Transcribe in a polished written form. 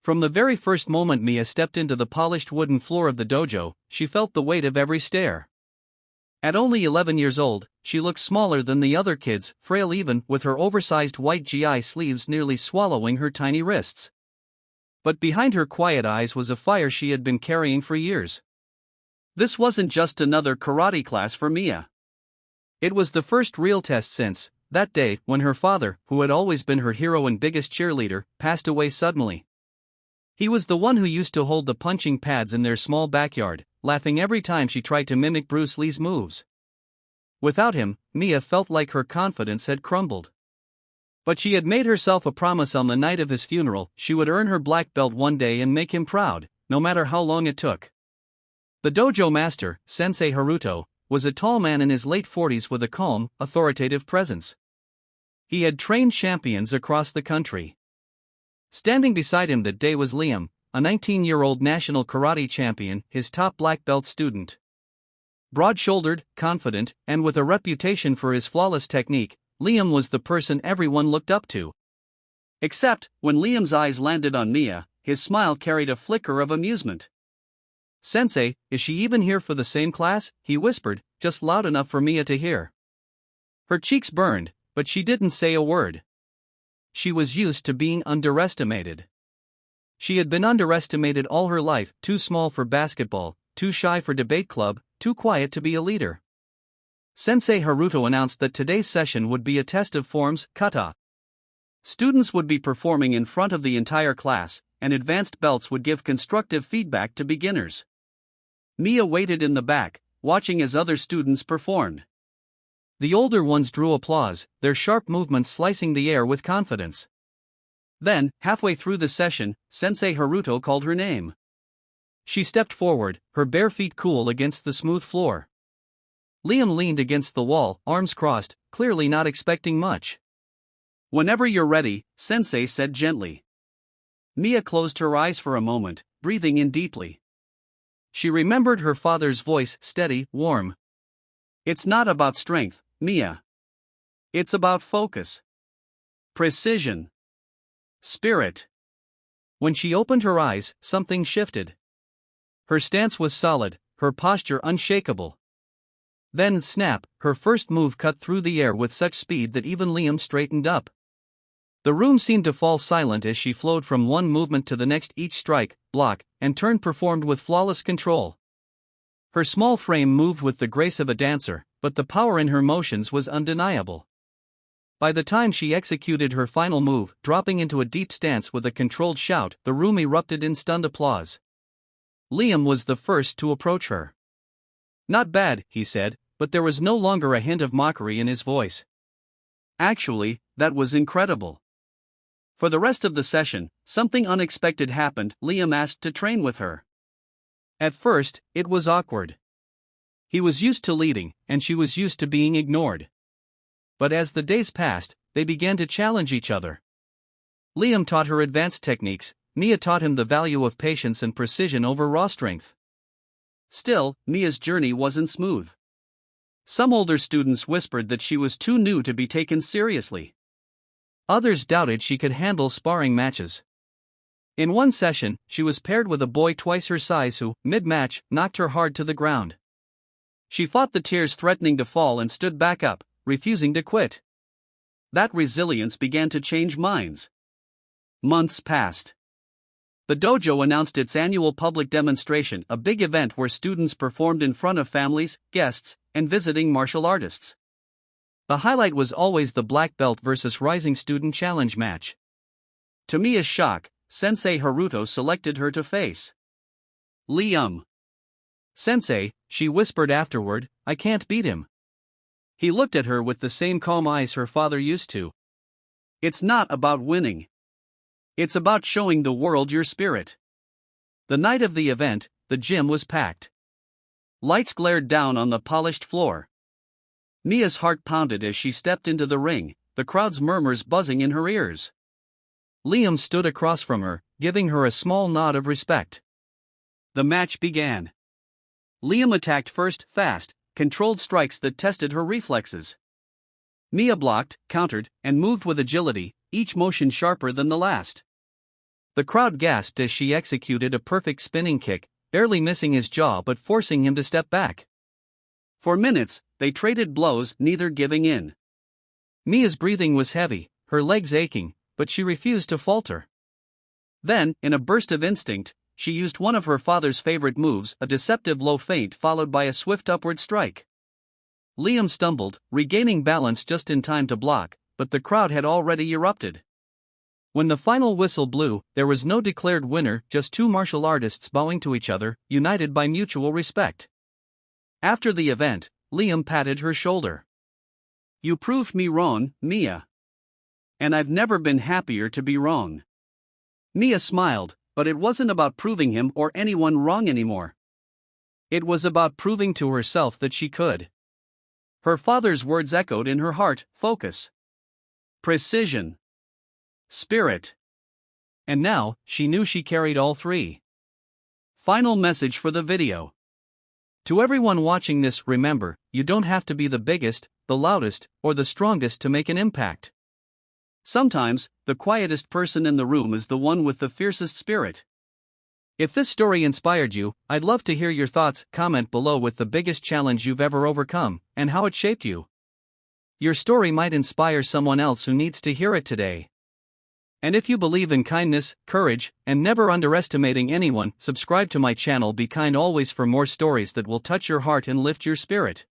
From the very first moment Mia stepped into the polished wooden floor of the dojo, she felt the weight of every stare. At only 11 years old, she looked smaller than the other kids, frail even with her oversized white GI sleeves nearly swallowing her tiny wrists. But behind her quiet eyes was a fire she had been carrying for years. This wasn't just another karate class for Mia. It was the first real test since that day when her father, who had always been her hero and biggest cheerleader, passed away suddenly. He was the one who used to hold the punching pads in their small backyard, laughing every time she tried to mimic Bruce Lee's moves. Without him, Mia felt like her confidence had crumbled. But she had made herself a promise on the night of his funeral: she would earn her black belt one day and make him proud, no matter how long it took. The dojo master, Sensei Haruto, was a tall man in his late 40s with a calm, authoritative presence. He had trained champions across the country. Standing beside him that day was Liam, a 19-year-old national karate champion, his top black belt student. Broad-shouldered, confident, and with a reputation for his flawless technique, Liam was the person everyone looked up to. Except, when Liam's eyes landed on Mia, his smile carried a flicker of amusement. "Sensei, is she even here for the same class?" he whispered, just loud enough for Mia to hear. Her cheeks burned, but she didn't say a word. She was used to being underestimated. She had been underestimated all her life: too small for basketball, too shy for debate club, too quiet to be a leader. Sensei Haruto announced that today's session would be a test of forms, kata. Students would be performing in front of the entire class, and advanced belts would give constructive feedback to beginners. Mia waited in the back, watching as other students performed. The older ones drew applause, their sharp movements slicing the air with confidence. Then, halfway through the session, Sensei Haruto called her name. She stepped forward, her bare feet cool against the smooth floor. Liam leaned against the wall, arms crossed, clearly not expecting much. "Whenever you're ready," Sensei said gently. Mia closed her eyes for a moment, breathing in deeply. She remembered her father's voice, steady, warm. "It's not about strength, Mia. It's about focus. Precision. Spirit." When she opened her eyes, something shifted. Her stance was solid, her posture unshakable. Then, snap, her first move cut through the air with such speed that even Liam straightened up. The room seemed to fall silent as she flowed from one movement to the next. Each strike, block, and turn performed with flawless control. Her small frame moved with the grace of a dancer, but the power in her motions was undeniable. By the time she executed her final move, dropping into a deep stance with a controlled shout, the room erupted in stunned applause. Liam was the first to approach her. "Not bad," he said, but there was no longer a hint of mockery in his voice. "Actually, that was incredible." For the rest of the session, something unexpected happened. Liam asked to train with her. At first, it was awkward. He was used to leading, and she was used to being ignored. But as the days passed, they began to challenge each other. Liam taught her advanced techniques, Mia taught him the value of patience and precision over raw strength. Still, Mia's journey wasn't smooth. Some older students whispered that she was too new to be taken seriously. Others doubted she could handle sparring matches. In one session, she was paired with a boy twice her size who, mid-match, knocked her hard to the ground. She fought the tears threatening to fall and stood back up, refusing to quit. That resilience began to change minds. Months passed. The dojo announced its annual public demonstration, a big event where students performed in front of families, guests, and visiting martial artists. The highlight was always the black belt versus rising student challenge match. To Mia's shock, Sensei Haruto selected her to face Liam. "Sensei," she whispered afterward, "I can't beat him." He looked at her with the same calm eyes her father used to. "It's not about winning. It's about showing the world your spirit." The night of the event, the gym was packed. Lights glared down on the polished floor. Mia's heart pounded as she stepped into the ring, the crowd's murmurs buzzing in her ears. Liam stood across from her, giving her a small nod of respect. The match began. Liam attacked first, fast, controlled strikes that tested her reflexes. Mia blocked, countered, and moved with agility, each motion sharper than the last. The crowd gasped as she executed a perfect spinning kick, barely missing his jaw but forcing him to step back. For minutes, they traded blows, neither giving in. Mia's breathing was heavy, her legs aching, but she refused to falter. Then, in a burst of instinct, she used one of her father's favorite moves, a deceptive low feint followed by a swift upward strike. Liam stumbled, regaining balance just in time to block, but the crowd had already erupted. When the final whistle blew, there was no declared winner, just two martial artists bowing to each other, united by mutual respect. After the event, Liam patted her shoulder. "You proved me wrong, Mia. And I've never been happier to be wrong." Mia smiled, but it wasn't about proving him or anyone wrong anymore. It was about proving to herself that she could. Her father's words echoed in her heart: focus, precision, spirit. And now, she knew she carried all three. Final message for the video. To everyone watching this, remember, you don't have to be the biggest, the loudest, or the strongest to make an impact. Sometimes, the quietest person in the room is the one with the fiercest spirit. If this story inspired you, I'd love to hear your thoughts. Comment below with the biggest challenge you've ever overcome, and how it shaped you. Your story might inspire someone else who needs to hear it today. And if you believe in kindness, courage, and never underestimating anyone, subscribe to my channel. Be kind always for more stories that will touch your heart and lift your spirit.